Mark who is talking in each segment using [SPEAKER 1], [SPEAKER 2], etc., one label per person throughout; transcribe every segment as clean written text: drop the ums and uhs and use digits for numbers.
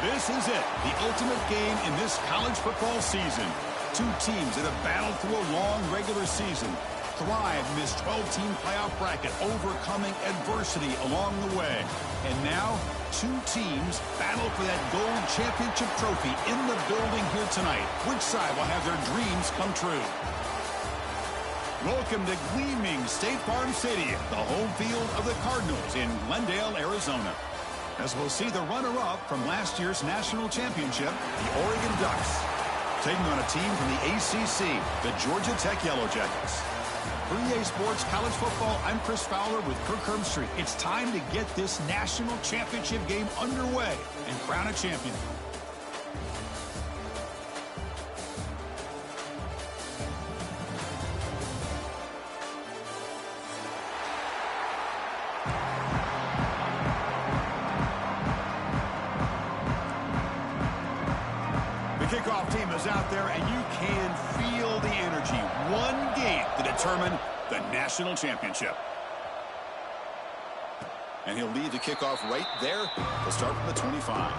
[SPEAKER 1] This is it, the ultimate game in this college football season. Two teams that have battled through a long regular season, thrived in this 12-team playoff bracket, overcoming adversity along the way. And now, two teams battle for that gold championship trophy in the building here tonight. Which side will have their dreams come true? Welcome to gleaming State Farm Stadium, the home field of the Cardinals in Glendale, Arizona. As we'll see the runner-up from last year's national championship, the Oregon Ducks, taking on a team from the ACC, the Georgia Tech Yellow Jackets. For EA Sports College Football, I'm Chris Fowler with Kirk Herbstreit. It's time to get this national championship game underway and crown a champion. The kickoff team is out there, and you can feel the energy. One game to determine the national championship. And he'll lead the kickoff right there. He'll start from the 25.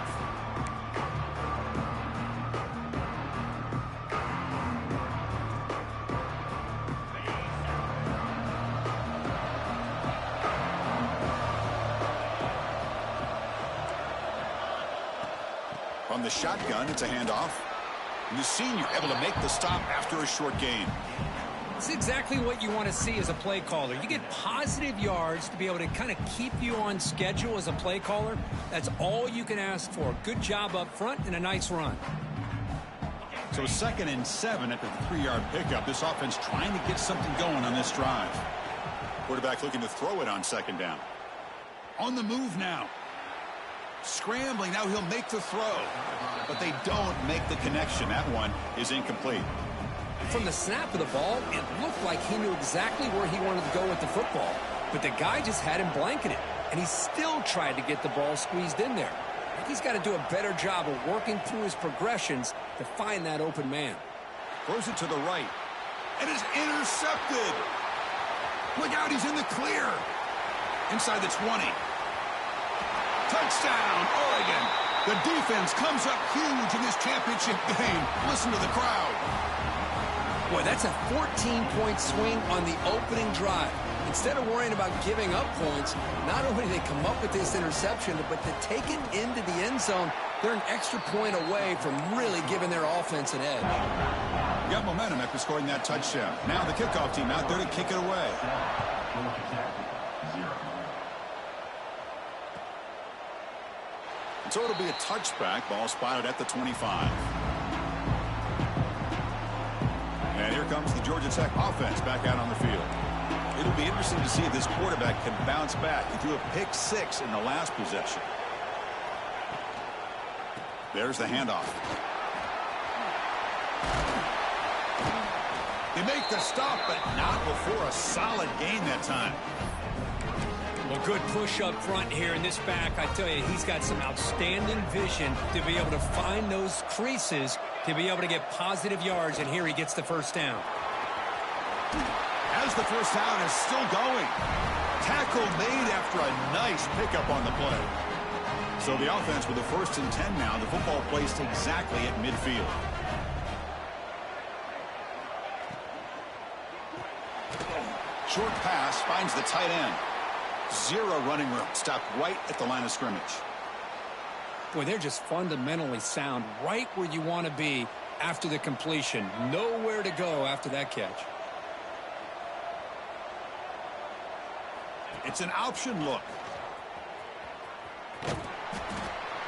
[SPEAKER 1] From the shotgun, it's a handoff. And the senior able to make the stop after a short gain.
[SPEAKER 2] It's exactly what you want to see as a play caller. You get positive yards to be able to kind of keep you on schedule as a play caller. That's all you can ask for. Good job up front and a nice run.
[SPEAKER 1] So 2nd and 7 at the 3-yard pickup. This offense trying to get something going on this drive. Quarterback looking to throw it on 2nd down. On the move now. Scrambling, now he'll make the throw. But they don't make the connection. That one is incomplete.
[SPEAKER 2] From the snap of the ball, it looked like he knew exactly where he wanted to go with the football. But the guy just had him blanketed. And he still tried to get the ball squeezed in there. I think he's got to do a better job of working through his progressions to find that open man.
[SPEAKER 1] Throws it to the right. And is intercepted. Look out, he's in the clear. Inside the 20. Touchdown, Oregon. The defense comes up huge in this championship game. Listen to the crowd.
[SPEAKER 2] Boy, that's a 14-point swing on the opening drive. Instead of worrying about giving up points, not only do they come up with this interception, but to take it into the end zone, they're an extra point away from really giving their offense an edge.
[SPEAKER 1] Got momentum after scoring that touchdown. Now the kickoff team out there to kick it away. So it'll be a touchback. Ball spotted at the 25. And here comes the Georgia Tech offense back out on the field. It'll be interesting to see if this quarterback can bounce back. He threw a pick 6 in the last possession. There's the handoff. They make the stop, but not before a solid gain that time.
[SPEAKER 2] Well, good push up front here in this back. I tell you, he's got some outstanding vision to be able to find those creases to be able to get positive yards, and here he gets the first down.
[SPEAKER 1] As the first down is still going. Tackle made after a nice pickup on the play. So the offense with the 1st and 10 now. The football placed exactly at midfield. Short pass finds the tight end. Zero running room. Stopped right at the line of scrimmage.
[SPEAKER 2] Boy, they're just fundamentally sound right where you want to be after the completion. Nowhere to go after that catch.
[SPEAKER 1] It's an option look.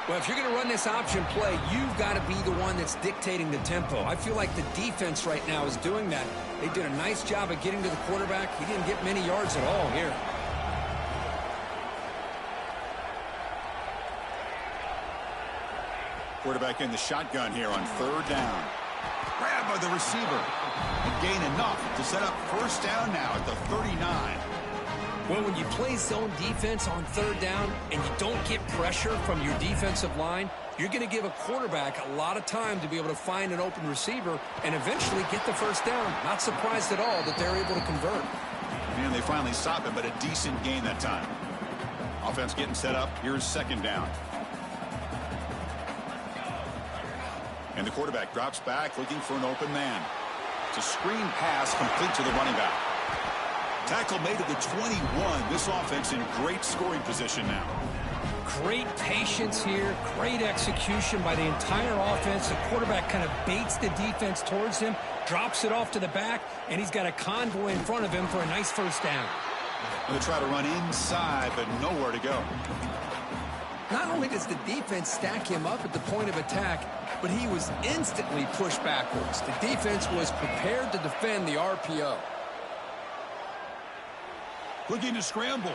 [SPEAKER 2] Well, if you're going to run this option play, you've got to be the one that's dictating the tempo. I feel like the defense right now is doing that. They did a nice job of getting to the quarterback. He didn't get many yards at all here.
[SPEAKER 1] Quarterback in the shotgun here on 3rd down. Grabbed by the receiver. And gain enough to set up 1st down now at the 39.
[SPEAKER 2] Well, when you play zone defense on 3rd down and you don't get pressure from your defensive line, you're going to give a quarterback a lot of time to be able to find an open receiver and eventually get the 1st down. Not surprised at all that they're able to convert.
[SPEAKER 1] And they finally stop him, but a decent gain that time. Offense getting set up. Here's 2nd down. And the quarterback drops back looking for an open man. It's a screen pass complete to the running back. Tackle made at the 21. This offense in great scoring position now.
[SPEAKER 3] Great patience here, great execution by the entire offense. The quarterback kind of baits the defense towards him, drops it off to the back, and he's got a convoy in front of him for a nice first down.
[SPEAKER 1] Going to try to run inside, but nowhere to go.
[SPEAKER 2] Not only does the defense stack him up at the point of attack, but he was instantly pushed backwards. The defense was prepared to defend the RPO.
[SPEAKER 1] Looking to scramble.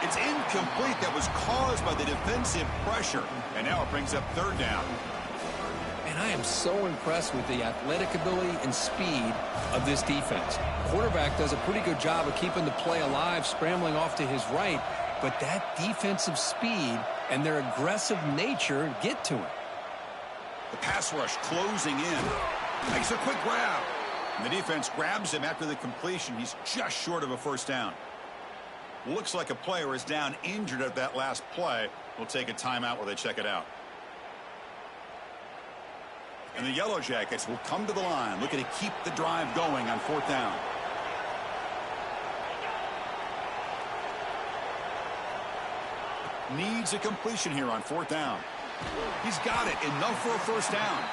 [SPEAKER 1] It's incomplete. That was caused by the defensive pressure. And now it brings up third down.
[SPEAKER 2] And I am so impressed with the athletic ability and speed of this defense. Quarterback does a pretty good job of keeping the play alive, scrambling off to his right. But that defensive speed and their aggressive nature get to him.
[SPEAKER 1] The pass rush closing in. Makes a quick grab. And the defense grabs him after the completion. He's just short of a first down. Looks like a player is down injured at that last play. We'll take a timeout while they check it out. And the Yellow Jackets will come to the line, looking to keep the drive going on fourth down. Needs a completion here on fourth down. He's got it. Enough for a first down.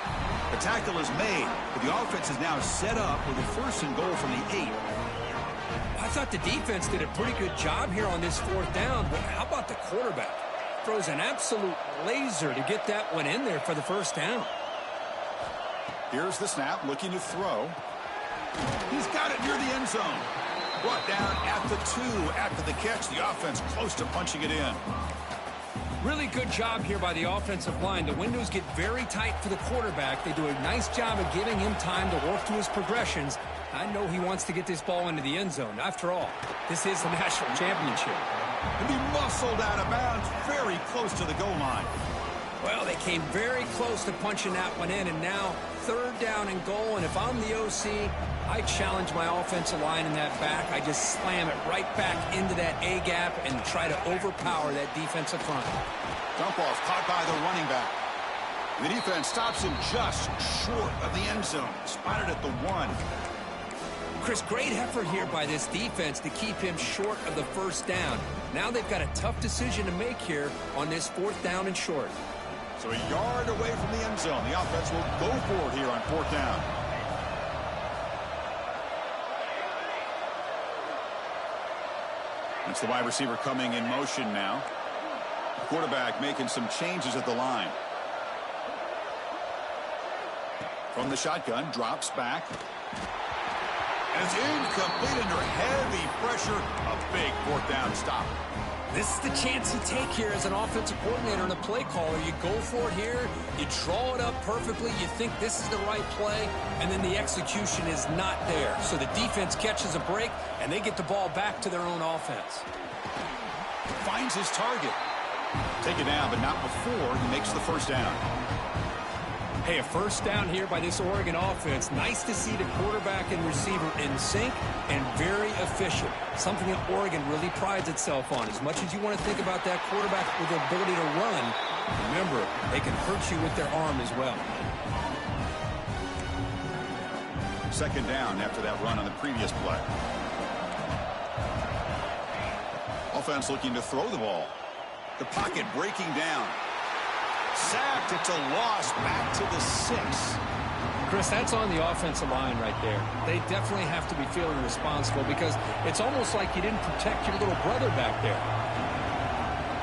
[SPEAKER 1] The tackle is made, but the offense is now set up with a first and goal from the 8.
[SPEAKER 3] I thought the defense did a pretty good job here on this fourth down, but how about the quarterback? Throws an absolute laser to get that one in there for the first down.
[SPEAKER 1] Here's the snap, looking to throw. He's got it near the end zone. Brought down at the 2 after the catch. The offense close to punching it in.
[SPEAKER 3] Really good job here by the offensive line. The windows get very tight for the quarterback. They do a nice job of giving him time to work through his progressions. I know he wants to get this ball into the end zone. After all, this is the national championship.
[SPEAKER 1] And he muscled out of bounds very close to the goal line.
[SPEAKER 3] Well, they came very close to punching that one in, and now third down and goal. And if I'm the OC, I challenge my offensive line in that back. I just slam it right back into that A-gap and try to overpower that defensive front.
[SPEAKER 1] Dump off caught by the running back. The defense stops him just short of the end zone. Spotted at the 1.
[SPEAKER 3] Chris, great effort here by this defense to keep him short of the first down. Now they've got a tough decision to make here on this fourth down and short.
[SPEAKER 1] So a yard away from the end zone. The offense will go for it here on fourth down. It's the wide receiver coming in motion now. The quarterback making some changes at the line. From the shotgun, drops back. And it's incomplete under heavy pressure. A big fourth down stop.
[SPEAKER 3] This is the chance you take here as an offensive coordinator and a play caller. You go for it here, you draw it up perfectly, you think this is the right play, and then the execution is not there. So the defense catches a break, and they get the ball back to their own offense.
[SPEAKER 1] Finds his target. Take it down, but not before he makes the first down.
[SPEAKER 3] Hey, a first down here by this Oregon offense. Nice to see the quarterback and receiver in sync and very efficient. Something that Oregon really prides itself on. As much as you want to think about that quarterback with the ability to run, remember, they can hurt you with their arm as well.
[SPEAKER 1] Second down after that run on the previous play. Offense looking to throw the ball. The pocket breaking down. Sacked. It's a loss back to the 6.
[SPEAKER 3] Chris, that's on the offensive line right there. They definitely have to be feeling responsible because it's almost like you didn't protect your little brother back there.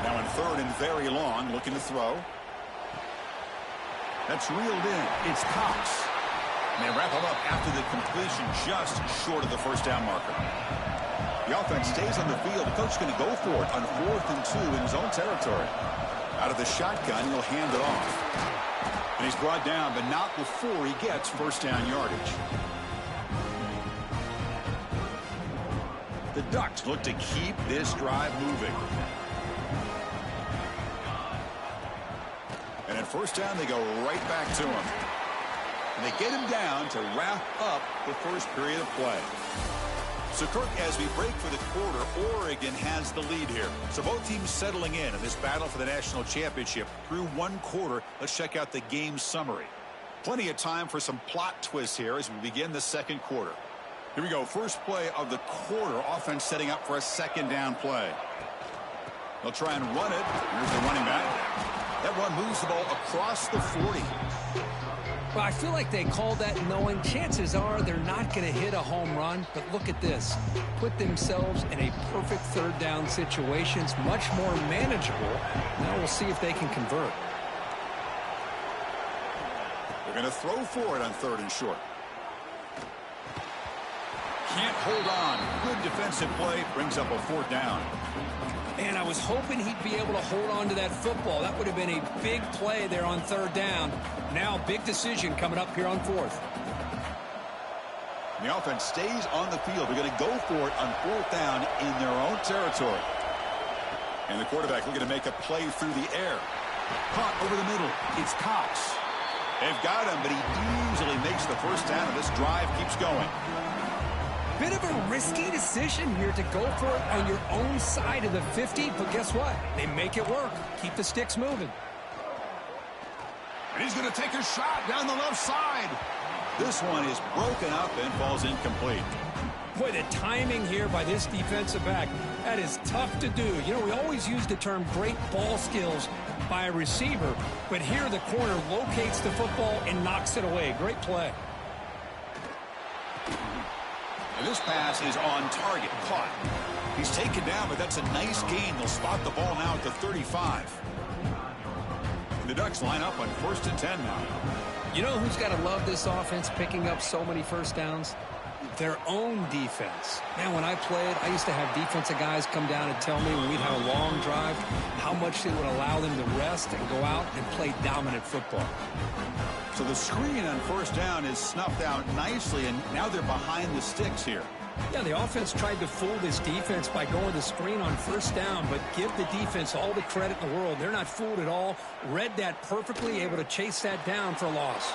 [SPEAKER 1] Now in third and very long, looking to throw. That's reeled in. It's Cox. And they wrap him up after the completion just short of the first down marker. The offense stays on the field. The coach is going to go for it on 4th and 2 in his own territory. Out of the shotgun, he'll hand it off. And he's brought down, but not before he gets first down yardage. The Ducks look to keep this drive moving. And at first down, they go right back to him. And they get him down to wrap up the first period of play. So, Kirk, as we break for the quarter, Oregon has the lead here. So both teams settling in this battle for the national championship through one quarter. Let's check out the game summary. Plenty of time for some plot twists here as we begin the second quarter. Here we go. First play of the quarter. Offense setting up for a second down play. They'll try and run it. Here's the running back. That run moves the ball across the 40.
[SPEAKER 2] Well, I feel like they called that knowing chances are they're not going to hit a home run. But look at this. Put themselves in a perfect third down situation. It's much more manageable. Now we'll see if they can convert.
[SPEAKER 1] They're going to throw for it on third and short. Can't hold on. Good defensive play. Brings up a fourth down.
[SPEAKER 2] And I was hoping he'd be able to hold on to that football. That would have been a big play there on third down. Now, big decision coming up here on fourth.
[SPEAKER 1] The offense stays on the field. They're going to go for it on fourth down in their own territory. And the quarterback looking to make a play through the air. Caught over the middle. It's Cox. They've got him, but he easily makes the first down, and this drive keeps going.
[SPEAKER 2] Bit of a risky decision here to go for it on your own side of the 50, but guess what? They make it work. Keep the sticks moving.
[SPEAKER 1] And he's going to take a shot down the left side. This one is broken up and falls incomplete.
[SPEAKER 2] Boy, the timing here by this defensive back, that is tough to do. You know, we always use the term great ball skills by a receiver, but here the corner locates the football and knocks it away. Great play.
[SPEAKER 1] And this pass is on target. Caught. He's taken down, but that's a nice gain. They'll spot the ball now at the 35. And the Ducks line up on 1st and 10 now.
[SPEAKER 2] You know who's got to love this offense picking up so many first downs? Their own defense. Man, when I played, I used to have defensive guys come down and tell me when we'd have a long drive how much they would allow them to rest and go out and play dominant football.
[SPEAKER 1] So the screen on first down is snuffed out nicely, and now they're behind the sticks here.
[SPEAKER 2] Yeah, the offense tried to fool this defense by going the screen on first down, but give the defense all the credit in the world. They're not fooled at all. Read that perfectly, able to chase that down for a loss.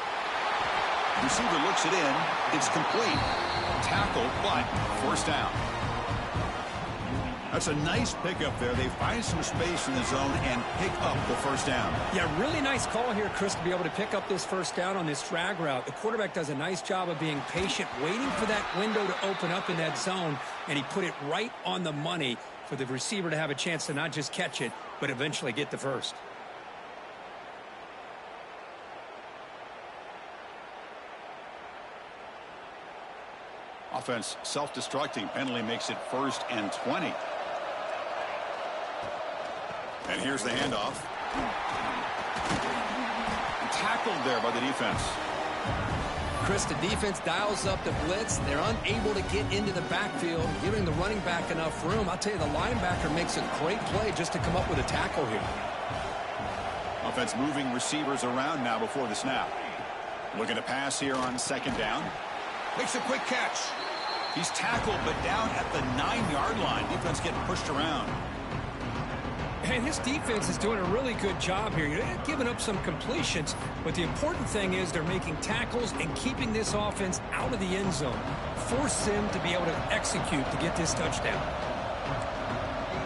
[SPEAKER 1] Receiver looks it in. It's complete. Tackle, but first down. That's a nice pickup there. They find some space in the zone and pick up the first down.
[SPEAKER 2] Yeah, really nice call here, Chris, to be able to pick up this first down on this drag route. The quarterback does a nice job of being patient, waiting for that window to open up in that zone, and he put it right on the money for the receiver to have a chance to not just catch it, but eventually get the first.
[SPEAKER 1] Offense self-destructing. Penalty makes it 1st and 20. And here's the handoff. Tackled there by the defense.
[SPEAKER 2] Chris, the defense dials up the blitz. They're unable to get into the backfield, giving the running back enough room. I'll tell you, the linebacker makes a great play just to come up with a tackle here.
[SPEAKER 1] Offense moving receivers around now before the snap. Looking to pass here on second down. Makes a quick catch. He's tackled, but down at the 9-yard line. Defense getting pushed around.
[SPEAKER 2] And his defense is doing a really good job here. They're giving up some completions, but the important thing is they're making tackles and keeping this offense out of the end zone. Force them to be able to execute to get this touchdown.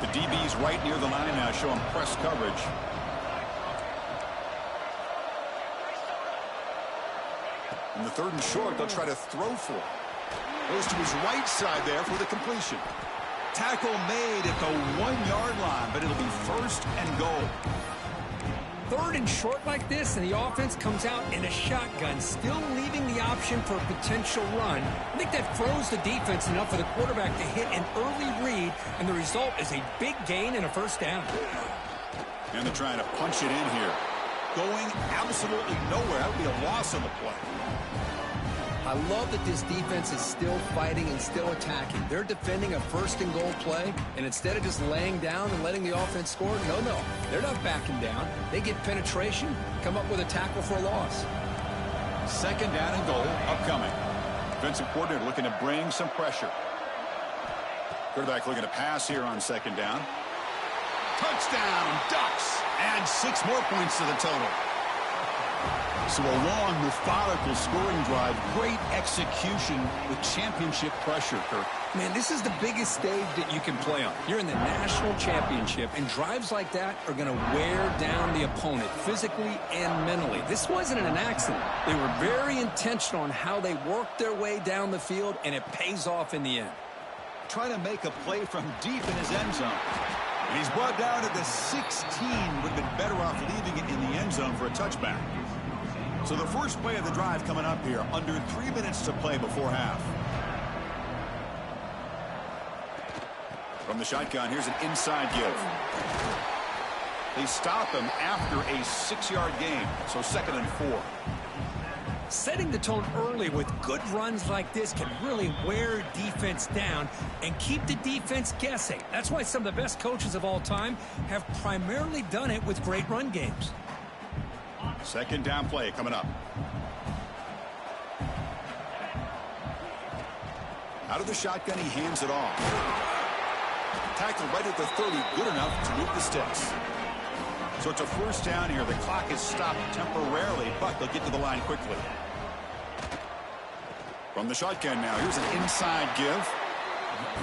[SPEAKER 1] The DB's right near the line now, showing press coverage. In the 3rd and short, they'll try to throw for it. Goes to his right side there for the completion. Tackle made at the 1-yard line, but it'll be 1st and goal.
[SPEAKER 2] 3rd and short like this, and the offense comes out in a shotgun, still leaving the option for a potential run. I think that froze the defense enough for the quarterback to hit an early read, and the result is a big gain and a first down.
[SPEAKER 1] And they're trying to punch it in here. Going absolutely nowhere. That would be a loss on the play.
[SPEAKER 2] I love that this defense is still fighting and still attacking. They're defending a 1st and goal play, and instead of just laying down and letting the offense score, no, they're not backing down. They get penetration, come up with a tackle for a loss.
[SPEAKER 1] 2nd down and goal upcoming. Defensive coordinator looking to bring some pressure. Quarterback looking to pass here on 2nd down. Touchdown, Ducks, and 6 more points to the total. So a long, methodical scoring drive, great execution with championship pressure, Kirk.
[SPEAKER 3] Man, this is the biggest stage that you can play on. You're in the national championship, and drives like that are going to wear down the opponent physically and mentally. This wasn't an accident. They were very intentional on how they worked their way down the field, and it pays off in the end.
[SPEAKER 1] Trying to make a play from deep in his end zone. And he's brought down to the 16. Would have been better off leaving it in the end zone for a touchback. So the first play of the drive coming up here, under 3 minutes to play before half. From the shotgun, here's an inside give. They stop him after a 6-yard gain, so 2nd and 4.
[SPEAKER 3] Setting the tone early with good runs like this can really wear defense down and keep the defense guessing. That's why some of the best coaches of all time have primarily done it with great run games.
[SPEAKER 1] 2nd down play coming up. Out of the shotgun, he hands it off. Tackled right at the 30, good enough to move the sticks. So it's a 1st down here. The clock is stopped temporarily, but they'll get to the line quickly. From the shotgun now, here's an inside give.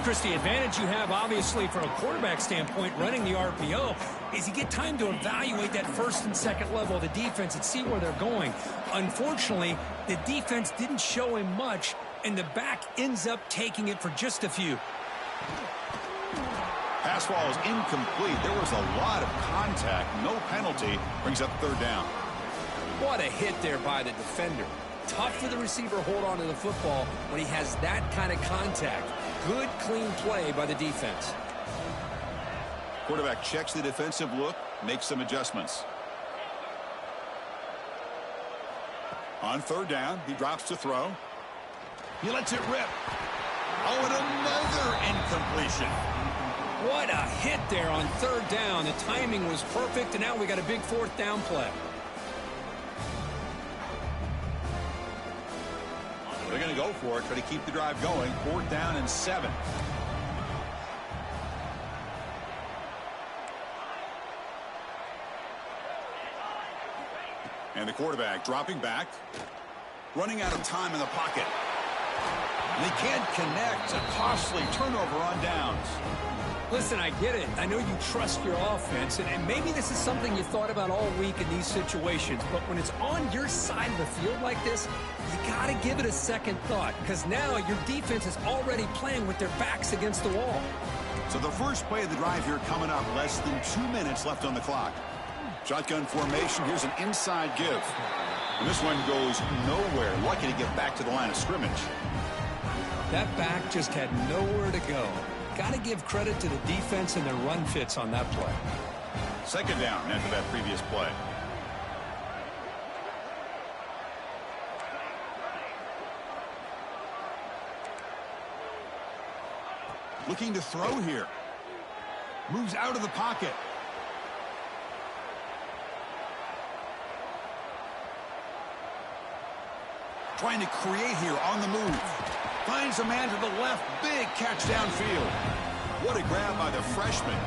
[SPEAKER 3] Chris, the advantage you have, obviously, from a quarterback standpoint, running the RPO, is you get time to evaluate that 1st and 2nd level of the defense and see where they're going. Unfortunately, the defense didn't show him much, and the back ends up taking it for just a few.
[SPEAKER 1] Pass ball is incomplete. There was a lot of contact. No penalty. Brings up 3rd down.
[SPEAKER 2] What a hit there by the defender. Tough for the receiver to hold on to the football when he has that kind of contact. Good, clean play by the defense.
[SPEAKER 1] Quarterback checks the defensive look, makes some adjustments. On 3rd down, he drops to throw. He lets it rip. Oh, and another incompletion.
[SPEAKER 3] What a hit there on 3rd down. The timing was perfect, and now we got a big 4th down play.
[SPEAKER 1] They're going to go for it, try to keep the drive going. 4th down and 7. And the quarterback dropping back. Running out of time in the pocket. And they can't connect. A costly turnover on downs.
[SPEAKER 3] Listen, I get it. I know you trust your offense, and maybe this is something you thought about all week in these situations, but when it's on your side of the field like this, you got to give it a second thought, because now your defense is already playing with their backs against the wall.
[SPEAKER 1] So the first play of the drive here coming up. Less than 2 minutes left on the clock. Shotgun formation. Here's an inside give. And this one goes nowhere. Lucky to get back to the line of scrimmage.
[SPEAKER 3] That back just had nowhere to go. Got to give credit to the defense and their run fits on that play.
[SPEAKER 1] 2nd down after that previous play. Looking to throw here. Moves out of the pocket. Trying to create here on the move. Finds a man to the left. Big catch downfield. What a grab by the freshman.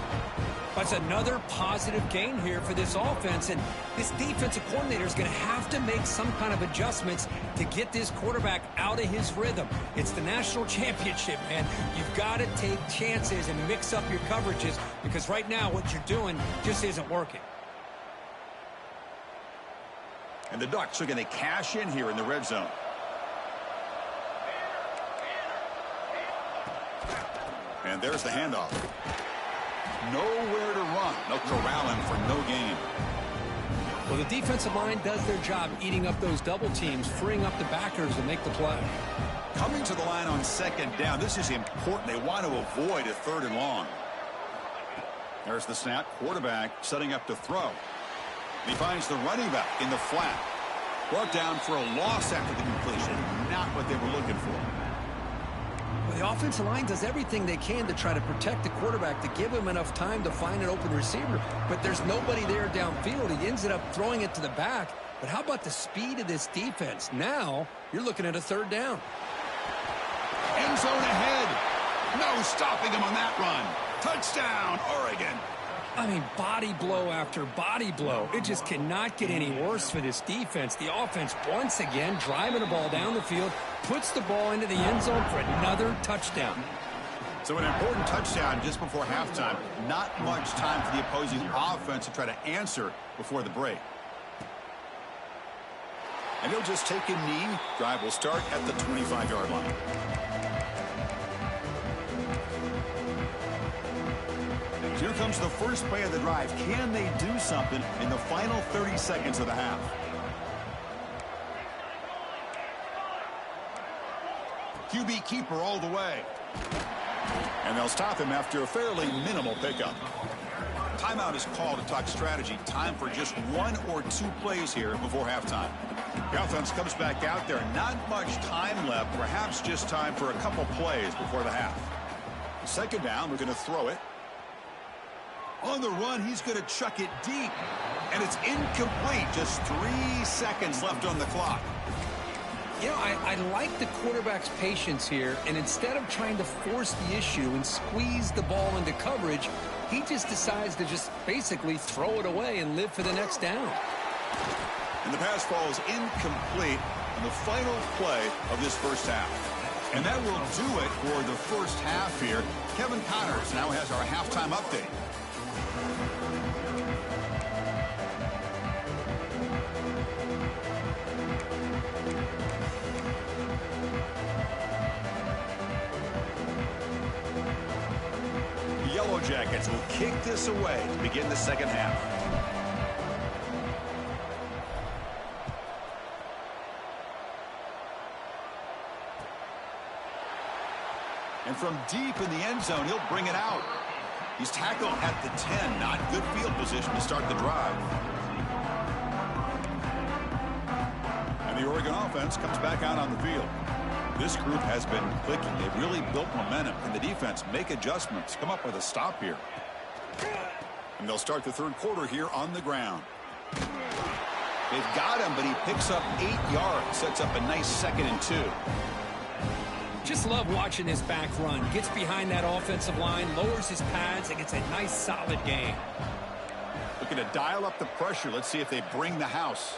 [SPEAKER 3] That's another positive gain here for this offense, and this defensive coordinator is going to have to make some kind of adjustments to get this quarterback out of his rhythm. It's the national championship, man. You've got to take chances and mix up your coverages, because right now what you're doing just isn't working.
[SPEAKER 1] And the Ducks are going to cash in here in the red zone. And there's the handoff. Nowhere to run. No corralling for no gain.
[SPEAKER 3] Well, the defensive line does their job eating up those double teams, freeing up the backers to make the play.
[SPEAKER 1] Coming to the line on 2nd down. This is important. They want to avoid a 3rd and long. There's the snap. Quarterback setting up to throw. He finds the running back in the flat. Brought down for a loss after the completion. Not what they were looking for.
[SPEAKER 2] Well, the offensive line does everything they can to try to protect the quarterback, to give him enough time to find an open receiver. But there's nobody there downfield. He ends up throwing it to the back. But how about the speed of this defense? Now you're looking at a 3rd down.
[SPEAKER 1] End zone ahead. No stopping him on that run. Touchdown, Oregon.
[SPEAKER 3] I mean, body blow after body blow. It just cannot get any worse for this defense. The offense, once again, driving the ball down the field, puts the ball into the end zone for another touchdown.
[SPEAKER 1] So an important touchdown just before halftime. Not much time for the opposing offense to try to answer before the break. And he'll just take a knee. Drive will start at the 25-yard line. Here comes the first play of the drive. Can they do something in the final 30 seconds of the half? QB keeper all the way. And they'll stop him after a fairly minimal pickup. Timeout is called to talk strategy. Time for just one or two plays here before halftime. The offense comes back out there. Not much time left. Perhaps just time for a couple plays before the half. Second down, we're going to throw it. On the run, he's going to chuck it deep. And it's incomplete. Just 3 seconds left on the clock.
[SPEAKER 2] You know, I like the quarterback's patience here, and instead of trying to force the issue and squeeze the ball into coverage, he just decides to just basically throw it away and live for the next down.
[SPEAKER 1] And the pass falls incomplete on the final play of this first half. And that will do it for the first half here. Kevin Connors now has our halftime update. The Yellow Jackets will kick this away to begin the second half. And from deep in the end zone, he'll bring it out. He's tackled at the 10. Not good field position to start the drive. And the Oregon offense comes back out on the field. This group has been clicking. They've really built momentum. And the defense make adjustments. Come up with a stop here. And they'll start the third quarter here on the ground. They've got him, but he picks up 8 yards. Sets up a nice 2nd and 2.
[SPEAKER 3] Just love watching this back run. Gets behind that offensive line, lowers his pads, and gets a nice, solid gain.
[SPEAKER 1] Looking to dial up the pressure. Let's see if they bring the house.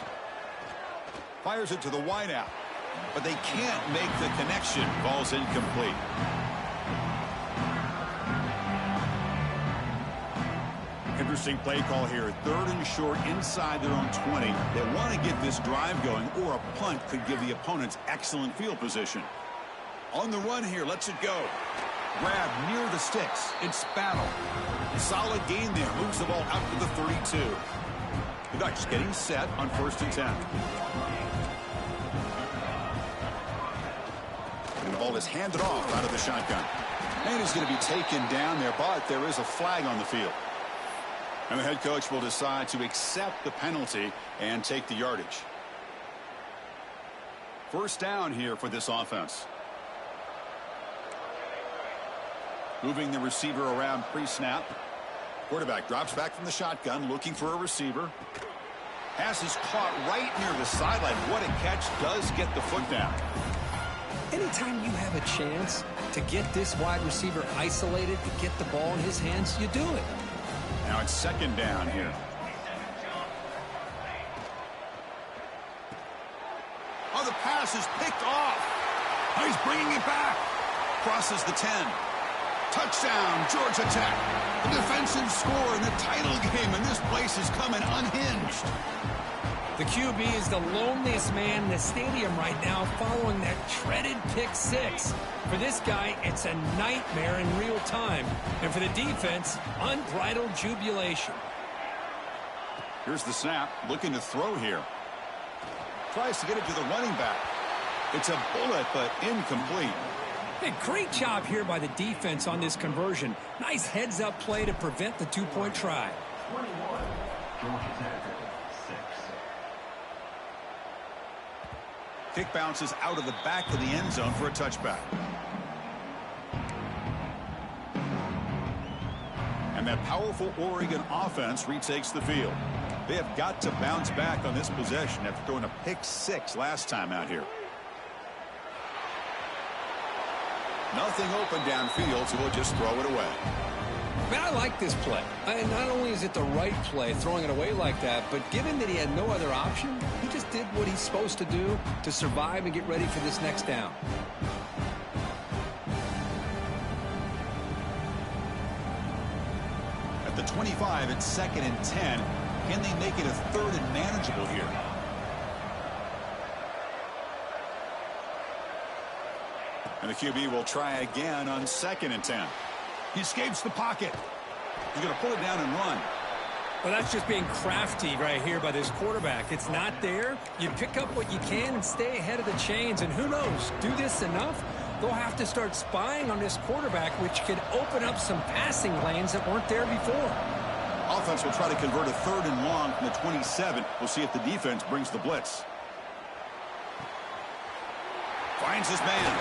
[SPEAKER 1] Fires it to the wideout, but they can't make the connection. Ball's incomplete. Interesting play call here. 3rd and short inside their own 20. They want to get this drive going, or a punt could give the opponents excellent field position. On the run here, lets it go. Grab near the sticks. It's Battle. Solid gain there. Moves the ball out to the 32. The Ducks getting set on 1st and 10. And the ball is handed off out of the shotgun. And he's going to be taken down there, but there is a flag on the field. And the head coach will decide to accept the penalty and take the yardage. First down here for this offense. Moving the receiver around pre-snap. Quarterback drops back from the shotgun, looking for a receiver. Pass is caught right near the sideline. What a catch. Does get the foot down.
[SPEAKER 2] Anytime you have a chance to get this wide receiver isolated and get the ball in his hands, you do it.
[SPEAKER 1] Now it's 2nd down here. Oh, the pass is picked off. Oh, he's bringing it back. Crosses the 10. Touchdown, Georgia Tech. The defensive score in the title game, and this place is coming unhinged.
[SPEAKER 3] The QB is the loneliest man in the stadium right now following that treaded pick 6. For this guy, it's a nightmare in real time. And for the defense, unbridled jubilation.
[SPEAKER 1] Here's the snap, looking to throw here. Tries to get it to the running back. It's a bullet, but incomplete.
[SPEAKER 3] Hey, great job here by the defense on this conversion. Nice heads-up play to prevent the 2-point try.
[SPEAKER 1] Kick bounces out of the back of the end zone for a touchback. And that powerful Oregon offense retakes the field. They have got to bounce back on this possession after throwing a pick 6 last time out here. Nothing open downfield, so we'll just throw it away.
[SPEAKER 2] Man, I like this play. Not only is it the right play, throwing it away like that, but given that he had no other option, he just did what he's supposed to do to survive and get ready for this next down.
[SPEAKER 1] At the 25, it's 2nd and 10. Can they make it a 3rd and manageable here? And the QB will try again on 2nd and 10. He escapes the pocket. He's going to pull it down and run.
[SPEAKER 3] Well, that's just being crafty right here by this quarterback. It's not there. You pick up what you can and stay ahead of the chains. And who knows, do this enough, they'll have to start spying on this quarterback, which could open up some passing lanes that weren't there before.
[SPEAKER 1] Offense will try to convert a 3rd and long from the 27. We'll see if the defense brings the blitz. Finds his man.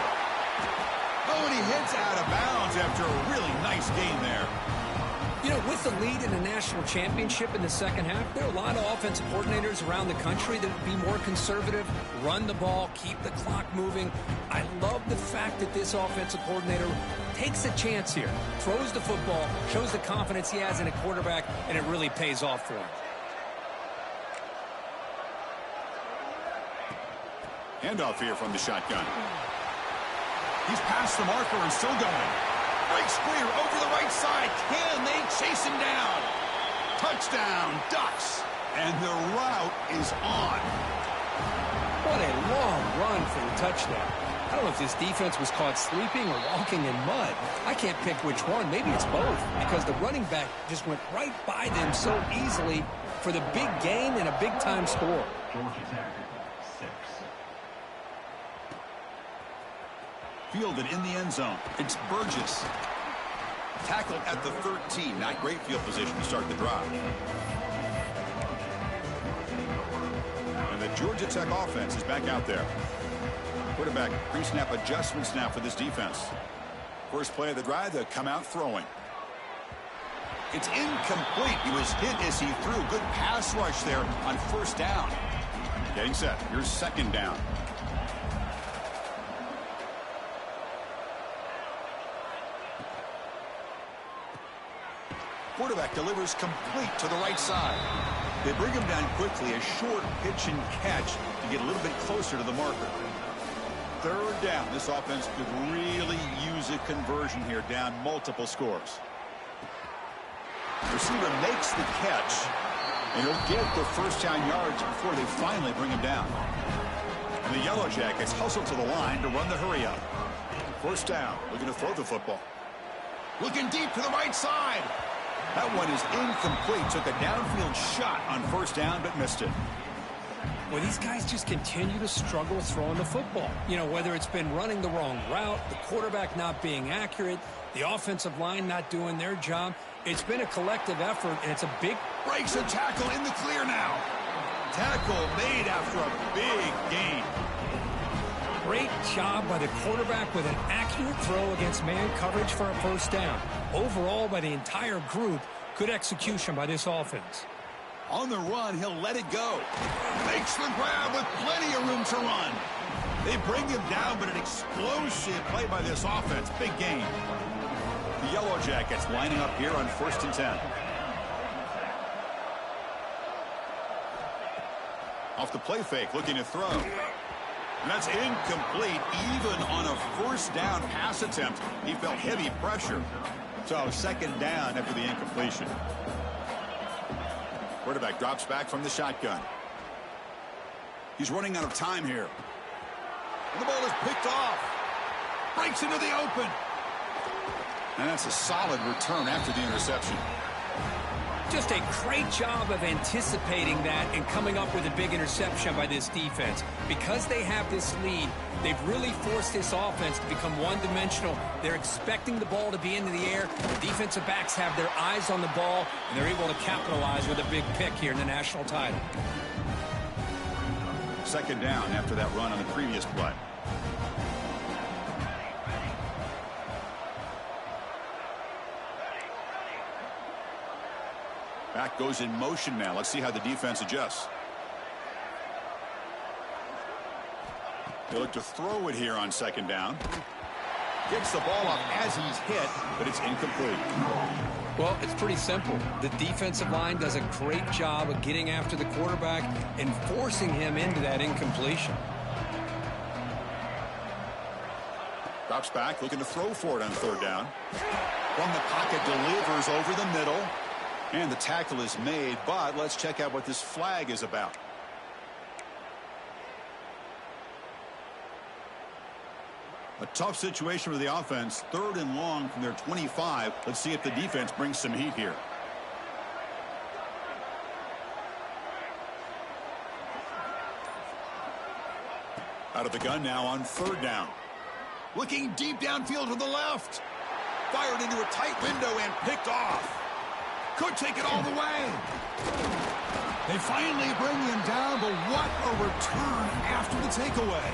[SPEAKER 1] Oh, and he hits out of bounds after a really nice game there.
[SPEAKER 3] You know, with the lead in the national championship in the second half, there are a lot of offensive coordinators around the country that would be more conservative, run the ball, keep the clock moving. I love the fact that this offensive coordinator takes a chance here, throws the football, shows the confidence he has in a quarterback, and it really pays off for him.
[SPEAKER 1] Handoff here from the shotgun. He's past the marker and still going. Breaks clear over the right side. Can they chase him down? Touchdown, Ducks. And the route is on.
[SPEAKER 2] What a long run for the touchdown. I don't know if this defense was caught sleeping or walking in mud. I can't pick which one. Maybe it's both, because the running back just went right by them so easily for the big gain and a big-time score.
[SPEAKER 1] Fielded in the end zone. It's Burgess. Tackled at the 13. Not great field position to start the drive. And the Georgia Tech offense is back out there. Quarterback pre-snap adjustments now for this defense. First play of the drive, they'll come out throwing. It's incomplete. He was hit as he threw. Good pass rush there on 1st down. Getting set. Here's 2nd down. Quarterback delivers complete to the right side. They bring him down quickly, a short pitch and catch to get a little bit closer to the marker. 3rd down. This offense could really use a conversion here, down multiple scores. Receiver makes the catch, and he'll get the 1st down yards before they finally bring him down. And the Yellow Jackets hustle to the line to run the hurry up. 1st down. Looking to throw the football. Looking deep to the right side. That one is incomplete. Took a downfield shot on 1st down, but missed it.
[SPEAKER 3] Well, these guys just continue to struggle throwing the football. You know, whether it's been running the wrong route, the quarterback not being accurate, the offensive line not doing their job. It's been a collective effort, and it's a big...
[SPEAKER 1] Breaks a tackle in the clear now. Tackle made after a big gain.
[SPEAKER 3] Great job by the quarterback with an accurate throw against man coverage for a 1st down. Overall, by the entire group, good execution by this offense.
[SPEAKER 1] On the run, he'll let it go. Makes the grab with plenty of room to run. They bring him down, but an explosive play by this offense. Big gain. The Yellow Jackets lining up here on 1st and 10. Off the play fake, looking to throw. And that's incomplete. Even on a 1st down pass attempt, he felt heavy pressure. So 2nd down after the incompletion. Quarterback drops back from the shotgun. He's running out of time here. And the ball is picked off. Breaks into the open. And that's a solid return after the interception.
[SPEAKER 3] Just a great job of anticipating that and coming up with a big interception by this defense. Because they have this lead, they've really forced this offense to become one-dimensional. They're expecting the ball to be into the air. The defensive backs have their eyes on the ball, and they're able to capitalize with a big pick here in the national title.
[SPEAKER 1] 2nd down after that run on the previous play. Back goes in motion now. Let's see how the defense adjusts. They look to throw it here on 2nd down. Gets the ball up as he's hit, but it's incomplete.
[SPEAKER 3] Well, it's pretty simple. The defensive line does a great job of getting after the quarterback and forcing him into that incompletion.
[SPEAKER 1] Drops back, looking to throw for it on third down. From the pocket, delivers over the middle. And the tackle is made, but let's check out what this flag is about. A tough situation for the offense. 3rd and long from their 25. Let's see if the defense brings some heat here. Out of the gun now on 3rd down. Looking deep downfield to the left. Fired into a tight window and picked off. Could take it all the way. They finally bring him down, but what a return after the takeaway.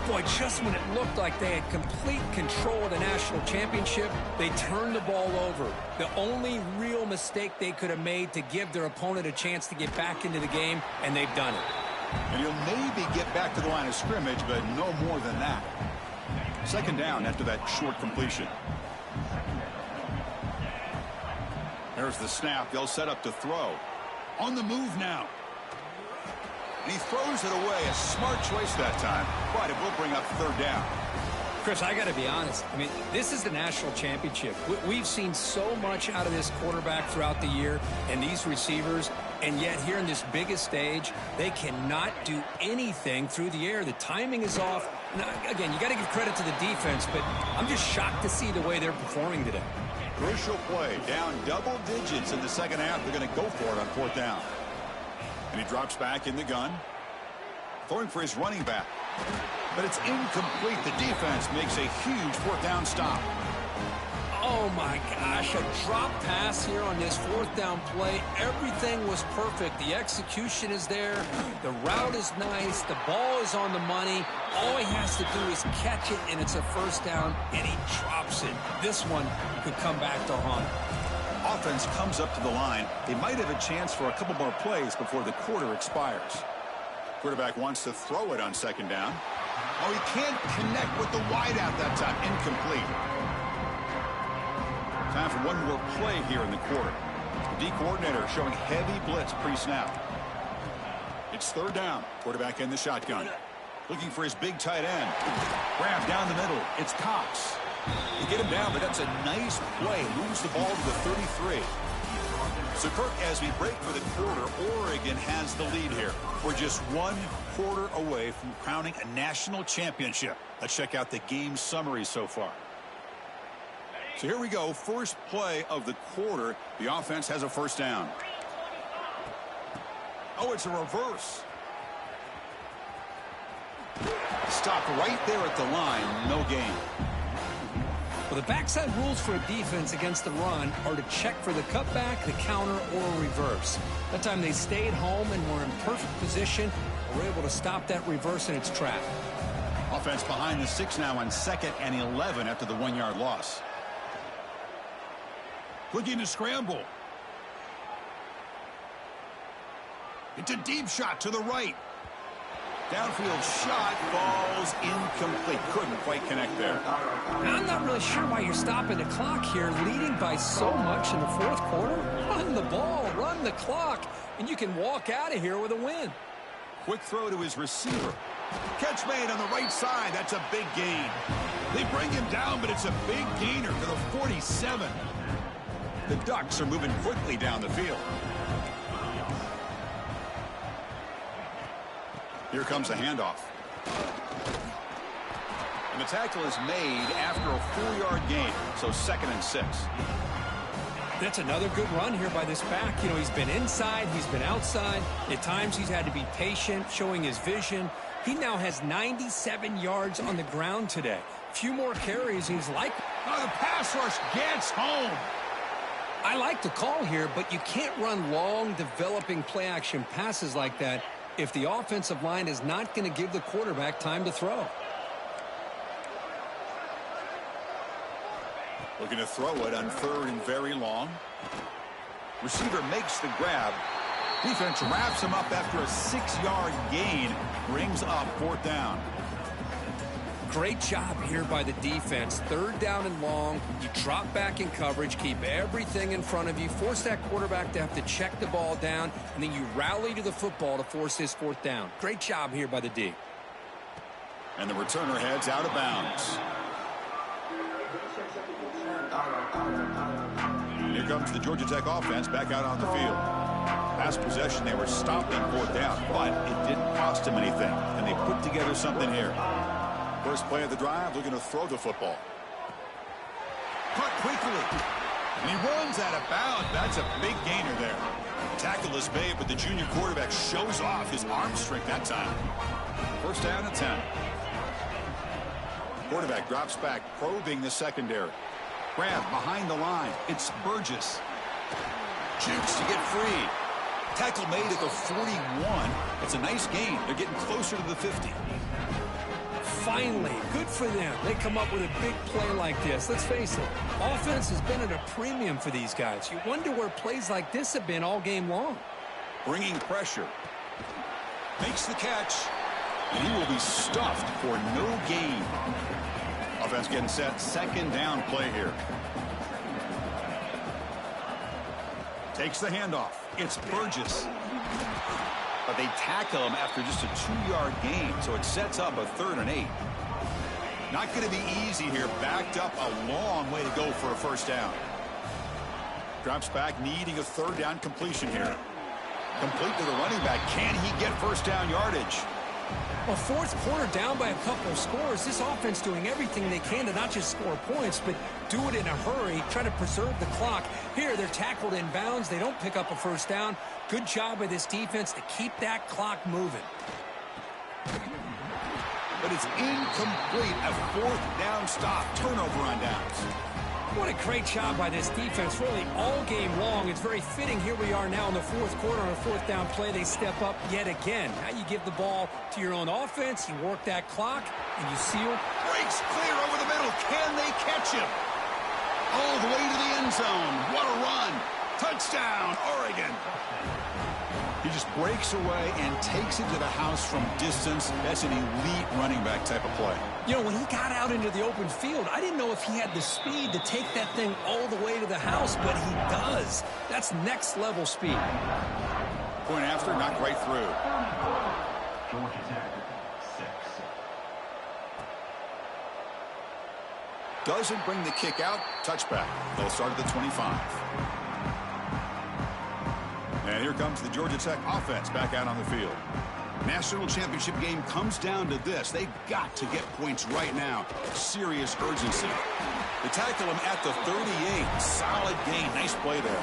[SPEAKER 3] Boy, just when it looked like they had complete control of the national championship, they turned the ball over. The only real mistake they could have made to give their opponent a chance to get back into the game, and they've done it.
[SPEAKER 1] And he'll maybe get back to the line of scrimmage, but no more than that. 2nd down after that short completion. There's the snap. They'll set up to throw. On the move now. And he throws it away. A smart choice that time, but it will bring up 3rd down.
[SPEAKER 3] Chris, I got to be honest. I mean, this is the national championship. We've seen so much out of this quarterback throughout the year and these receivers, and yet here in this biggest stage, they cannot do anything through the air. The timing is off. Now, again, you got to give credit to the defense, but I'm just shocked to see the way they're performing today.
[SPEAKER 1] Crucial play. Down double digits in the 2nd half. They're going to go for it on 4th down. And he drops back in the gun. Throwing for his running back. But it's incomplete. The defense makes a huge 4th down stop.
[SPEAKER 3] Oh, my gosh. A drop pass here on this 4th down play. Everything was perfect. The execution is there. The route is nice. The ball is on the money. All he has to do is catch it, and it's a 1st down, and he drops it. This one could come back to haunt.
[SPEAKER 1] Offense comes up to the line. They might have a chance for a couple more plays before the quarter expires. Quarterback wants to throw it on 2nd down. Oh, he can't connect with the wideout that time. Incomplete. Time for one more play here in the quarter. The D coordinator showing heavy blitz pre-snap. It's 3rd down. Quarterback in the shotgun. Looking for his big tight end. Grab down the middle. It's Cox. They get him down, but that's a nice play. Moves the ball to the 33. So, Kirk, as we break for the quarter, Oregon has the lead here. We're just 1 quarter away from crowning a national championship. Let's check out the game summary so far. So here we go. First play of the quarter. The offense has a 1st down. Oh, it's a reverse. Stopped right there at the line. No gain.
[SPEAKER 3] Well, the backside rules for a defense against the run are to check for the cutback, the counter, or a reverse. That time they stayed home and were in perfect position and were able to stop that reverse in its track.
[SPEAKER 1] Offense behind the 6 now on 2nd and 11 after the 1-yard loss. Looking to scramble. It's a deep shot to the right. Downfield shot falls incomplete. Couldn't quite connect there.
[SPEAKER 3] I'm not really sure why you're stopping the clock here, leading by so much in the 4th quarter. Run the ball, run the clock, and you can walk out of here with a win.
[SPEAKER 1] Quick throw to his receiver. Catch made on the right side. That's a big gain. They bring him down, but it's a big gainer to the 47. The Ducks are moving quickly down the field. Here comes a handoff. And the tackle is made after a 4-yard gain, so 2nd and 6.
[SPEAKER 3] That's another good run here by this back. You know, he's been inside, he's been outside. At times he's had to be patient, showing his vision. He now has 97 yards on the ground today. A few more carries, he's like...
[SPEAKER 1] Oh, the pass rush gets home.
[SPEAKER 3] I like the call here, but you can't run long, developing play-action passes like that if the offensive line is not going to give the quarterback time to throw.
[SPEAKER 1] Looking to throw it on 3rd and very long. Receiver makes the grab. Defense wraps him up after a 6-yard gain. Brings up 4th down.
[SPEAKER 2] Great job here by the defense. Third down and long. You drop back in coverage, keep everything in front of you, force that quarterback to have to check the ball down, and then you rally to the football to force this fourth down. Great job here by the D.
[SPEAKER 1] And the returner heads out of bounds. Here comes the Georgia Tech offense back out on the field. Last possession, they were stopping fourth down, but it didn't cost them anything, and they put together something here. First play of the drive, looking to throw the football. Caught quickly, and he runs out of bounds. That's a big gainer there. Tackle is made, but the junior quarterback shows off his arm strength that time. First down and 10. Quarterback drops back, probing the secondary. Grab behind the line. It's Burgess. Jukes to get free. Tackle made at the 41. It's a nice gain. They're getting closer to the 50.
[SPEAKER 2] Finally, good for them. They come up with a big play like this. Let's face it, offense has been at a premium for these guys. You wonder where plays like this have been all game long.
[SPEAKER 1] Bringing pressure. Makes the catch. And he will be stuffed for no gain. Offense getting set. Second down play here. Takes the handoff. It's Burgess. But they tackle him after just a 2-yard gain, so it sets up a 3rd and 8. Not going to be easy here. Backed up a long way to go for a first down. Drops back, needing a 3rd down completion here. Complete to the running back. Can he get first down yardage?
[SPEAKER 2] Well, fourth quarter down by a couple of scores. This offense doing everything they can to not just score points, but do it in a hurry, try to preserve the clock. Here, they're tackled in bounds. They don't pick up a first down. Good job by this defense to keep that clock moving.
[SPEAKER 1] But it's incomplete. A 4th down stop. Turnover on downs.
[SPEAKER 2] What a great job by this defense, really all game long. It's very fitting. Here we are now in the fourth quarter on a 4th down play. They step up yet again. Now you give the ball to your own offense. You work that clock, and you seal.
[SPEAKER 1] Breaks clear over the middle. Can they catch him? All the way to the end zone. What a run. Touchdown, Oregon. He just breaks away and takes it to the house from distance. That's an elite running back type of play.
[SPEAKER 2] You know, when he got out into the open field, I didn't know if he had the speed to take that thing all the way to the house, but he does. That's next level speed.
[SPEAKER 1] Point after, knocked right through.
[SPEAKER 4] Georgia Tech, 6.
[SPEAKER 1] Doesn't bring the kick out. Touchback. They'll start at the 25. And here comes the Georgia Tech offense back out on the field. National championship game comes down to this. They've got to get points right now. Serious urgency. They tackle him at the 38. Solid gain. Nice play there.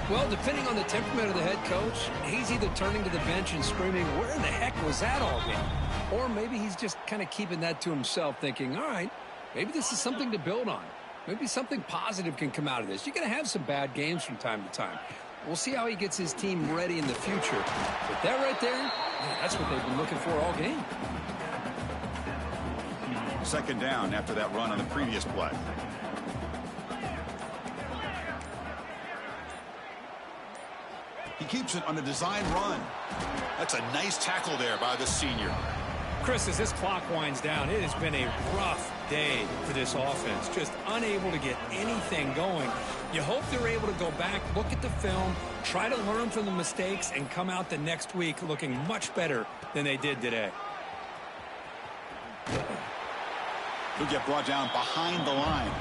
[SPEAKER 2] Well, depending on the temperament of the head coach, he's either turning to the bench and screaming, where in the heck was that all game? Or maybe he's just kind of keeping that to himself, thinking, all right, maybe this is something to build on. Maybe something positive can come out of this. You're going to have some bad games from time to time. We'll see how he gets his team ready in the future. But that right there, man, that's what they've been looking for all game.
[SPEAKER 1] Second down after that run on the previous play. He keeps it on a design run. That's a nice tackle there by the senior.
[SPEAKER 3] Chris, as this clock winds down, it has been a rough day for this offense. Just unable to get anything going. You hope they're able to go back, look at the film, try to learn from the mistakes, and come out the next week looking much better than they did today.
[SPEAKER 1] He'll get brought down behind the line.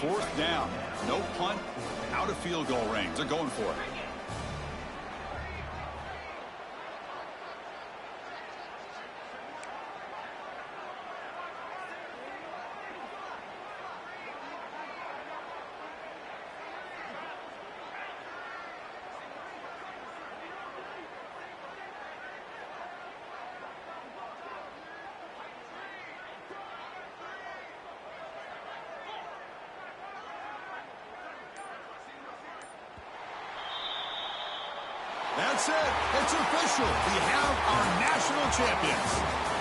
[SPEAKER 1] 4th down. No punt. Out of field goal range. They're going for it. That's it. It's official. We have our national champions.